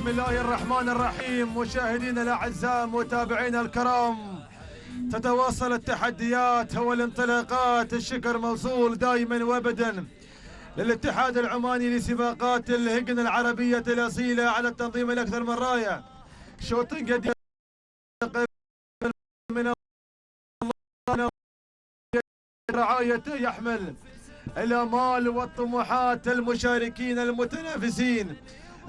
بسم الله الرحمن الرحيم. مشاهدينا الاعزاء، متابعينا الكرام، تتواصل التحديات والانطلاقات. الشكر موصول دائما وابدا للاتحاد العماني لسباقات الهجن العربيه الاصيله على التنظيم الاكثر من رائع. شوط قد من رعايته يحمل الامال والطموحات المشاركين المتنافسين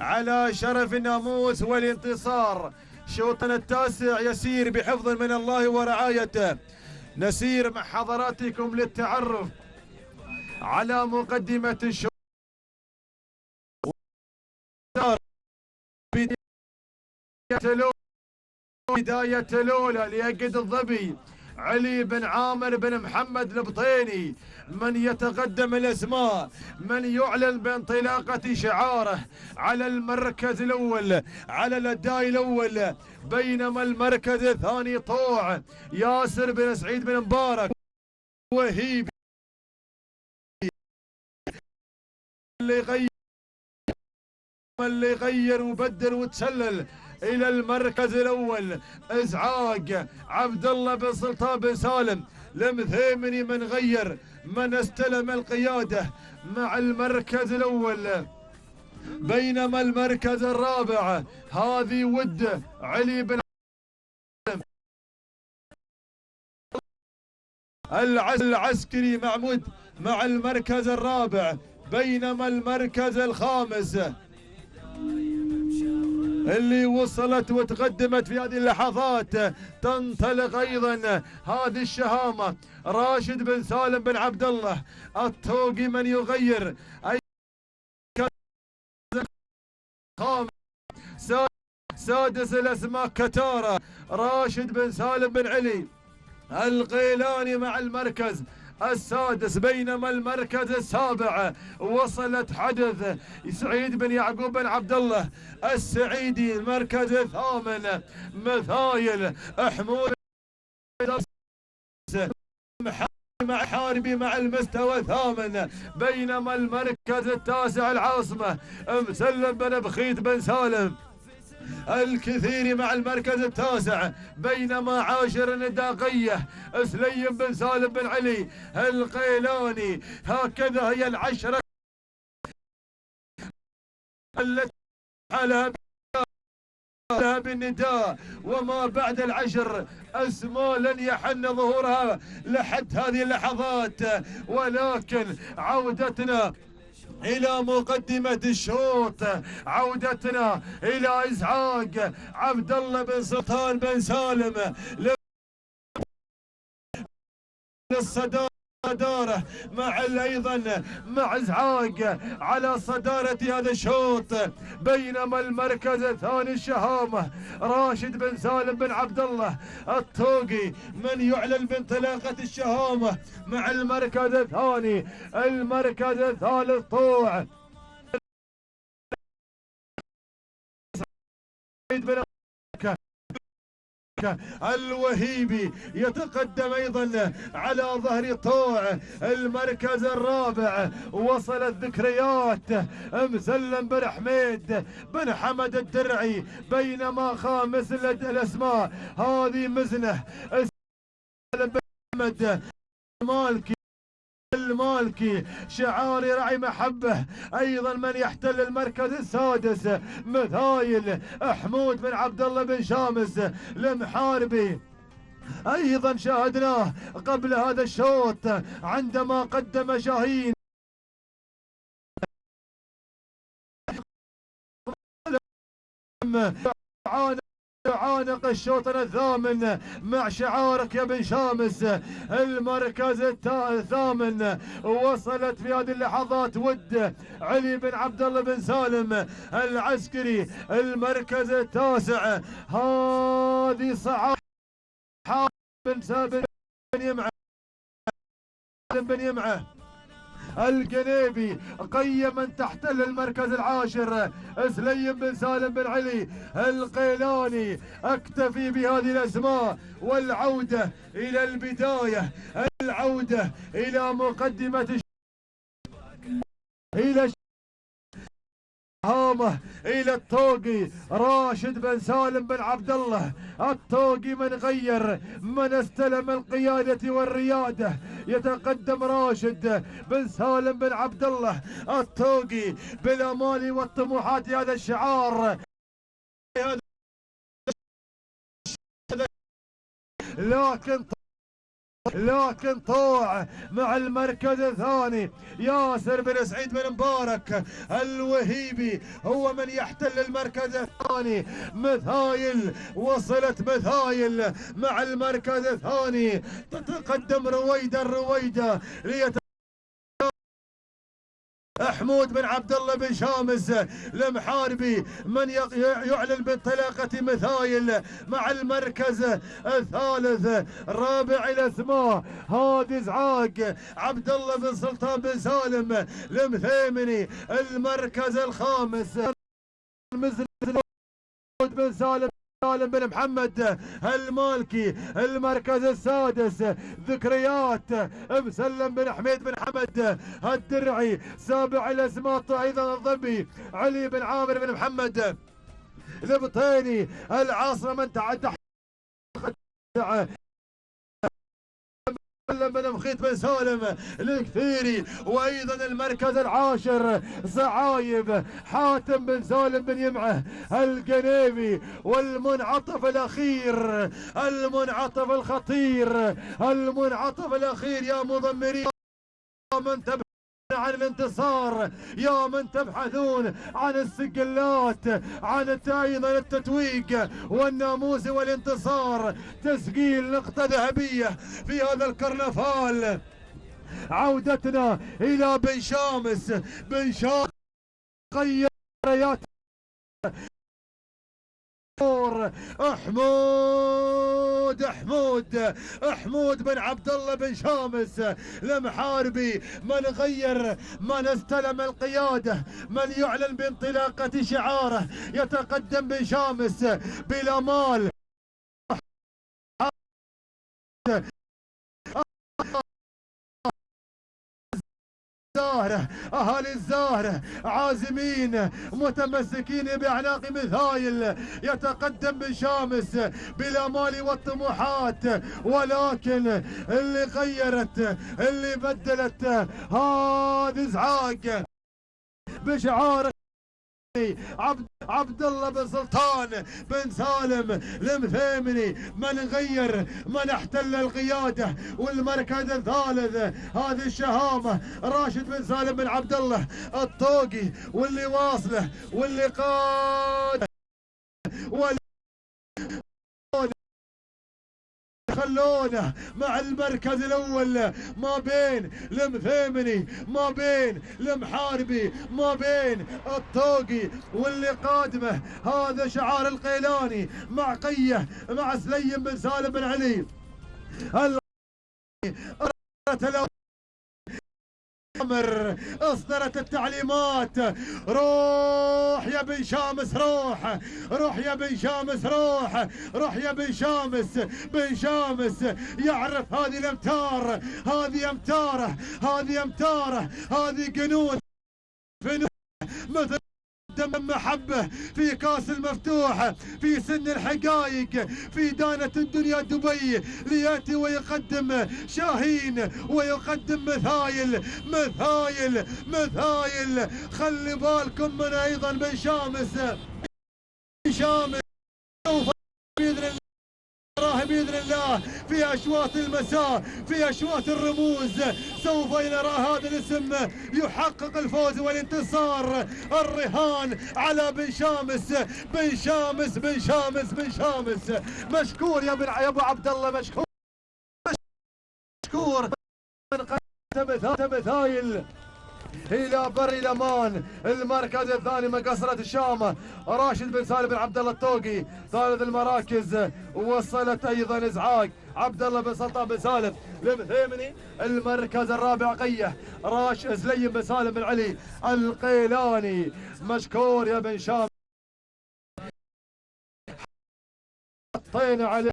على شرف الناموس والانتصار. شوطنا التاسع يسير بحفظ من الله ورعايته. نسير مع حضراتكم للتعرف على مقدمة الشوط. بداية الأولى ليقد الظبي علي بن عامر بن محمد البطيني. من يتقدم الاسماء، من يعلن بانطلاقة شعاره على المركز الاول على الاداء الاول، بينما المركز الثاني طوع ياسر بن سعيد بن مبارك وهيبي اللي يغير وبدل وتسلل الى المركز الاول. ازعاج عبد الله بن سلطان بن سالم المثيمني من غير من استلم القياده مع المركز الاول. بينما المركز الرابع هذه ود علي بن العسكري معمود مع المركز الرابع. بينما المركز الخامس اللي وصلت وتقدمت في هذه اللحظات تنطلق ايضا هذه الشهامه راشد بن سالم بن عبد الله التوقي من يغير اي خامس. سادس الاسماء كتاره راشد بن سالم بن علي القيلاني مع المركز السادس. بينما المركز السابع وصلت حدث سعيد بن يعقوب بن عبد الله السعيدي. المركز الثامن مثايل حمود مع حاربي مع المستوى الثامن. بينما المركز التاسع العاصمه مسلم بن بخيت بن سالم الكثير مع المركز التاسع. بينما عاشر النداقية سليم بن سالم بن علي القيلاني. هكذا هي العشرة التي على بالنداء، وما بعد العشر اسماء لن يحن ظهورها لحد هذه اللحظات. ولكن عودتنا إلى مقدمة الشوط، عودتنا إلى إزعاج عبد الله بن سلطان بن سالم للصدارة مع أيضا مع إزعاج على صدارة هذا الشوط. بينما المركز الثاني الشهامة راشد بن سالم بن عبد الله التوقي من يعلن بانطلاقة الشهامة مع المركز الثاني. المركز الثالث طوع الوهيبي يتقدم ايضا على ظهر طوع. المركز الرابع وصلت ذكريات مسلم بن حميد بن حمد الدرعي. بينما خامس الاسماء هذه مزنه بن حمد المالكي شعاري رعي محبه. ايضا من يحتل المركز السادس مثايل حمود بن عبد الله بن شامس المحاربي. ايضا شاهدناه قبل هذا الشوط عندما قدم شاهين عانق الشوط الثامن مع شعارك يا بن شامس. المركز الثامن وصلت في هذه اللحظات ود علي بن عبد الله بن سالم العسكري. المركز التاسع هذه صعاب بن ثابت بن يمعه القنيبي. قيم من تحتل المركز العاشر سليم بن سالم بن علي القيلاني. اكتفي بهذه الاسماء والعودة الى البداية، العودة الى مقدمة الى هامه الى الطوقي راشد بن سالم بن عبد الله الطوقي من غير من استلم القيادة والريادة. يتقدم راشد بن سالم بن عبد الله الطوقي بالامال والطموحات. هذا الشعار لكن طوع مع المركز الثاني. ياسر بن سعيد بن مبارك الوهيبي هو من يحتل المركز الثاني. مثايل وصلت مثايل مع المركز الثاني. تتقدم رويدة حمود بن عبد الله بن شامس المحاربي من يعلن بانطلاقة مثايل مع المركز الثالث. رابع الاسماء هادي زعاق عبد الله بن سلطان بن سالم المثيمني. المركز الخامس بن سالم بن محمد المالكي. المركز السادس ذكريات مسلم بن حميد بن حمد الدرعي. سابع الاسماء ايضا الضبي علي بن عامر بن محمد البطيني. العاصمه من تعدى بن مخيط بن سالم الكثيري. وايضا المركز العاشر صعايب حاتم بن سالم بن يمعه القنيبي. والمنعطف الاخير المنعطف الخطير المنعطف الاخير يا مضمرين من تبحثون عن الانتصار، يا من تبحثون عن السجلات، عن ايضا التتويج والناموس والانتصار. تسجيل نقطة ذهبية في هذا الكرنفال. عودتنا الى بن شامس. بن شامس غير ريات حمود بن عبد الله بن شامس المحاربي من غير من استلم القيادة من يعلن بانطلاقة شعاره. يتقدم بن شامس بالامال. اهالي الزاهره عازمين متمسكين باعناق مثايل. يتقدم بن شامس بالامال والطموحات. ولكن اللي غيرت اللي بدلت هذه زعاق بشعار عبد الله بن سلطان بن سالم المثيمني من غير من احتل القياده والمركز الثالث. هذه الشهامه راشد بن سالم بن عبد الله الطوقي واللي واصله واللي قاد خلونا مع المركز الاول ما بين المثيمني ما بين المحاربي ما بين الطوقي واللي قادمه. هذا شعار القيلاني مع قيه مع سليم بن سالم بن علي. اصدرت التعليمات. روح يا بن شامس روح يا بن شامس روح يا بن شامس. بن شامس يعرف هذه الامتار هذه امتاره هذه جنون مثل دم محبة في كاس المفتوح في سن الحقائق في دانة الدنيا دبي. لياتي ويقدم شاهين ويقدم مثايل. خلي بالكم من ايضا بن شامس سوف باذن الله في اشواط المساء في اشواط الرموز سوف نرى هذا الاسم يحقق الفوز والانتصار. الرهان على بن شامس. مشكور يا ابو عبد الله مشكور من قدم مثايل الى بر الامان. المركز الثاني مقصرة الشام راشد بن سالم بن عبد الله الطوقي. ثالث المراكز وصلت ايضا ازعاق عبد الله بن سلطان بن سالم المثيمني. المركز الرابع قيه سليم بن سالم بن علي القيلاني. مشكور يا بن شام حطينا عليه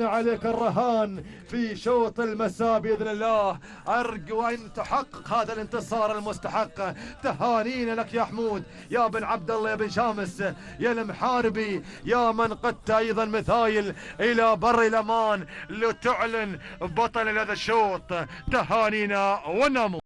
عليك الرهان في شوط المساء بإذن الله. أرجو أن تحقق هذا الانتصار المستحق. تهانينا لك يا حمود، يا بن عبد الله، يا بن شامس، يا المحاربي، يا من قدت أيضا مثايل إلى بر الأمان لتعلن بطل هذا الشوط. تهانينا وناموس.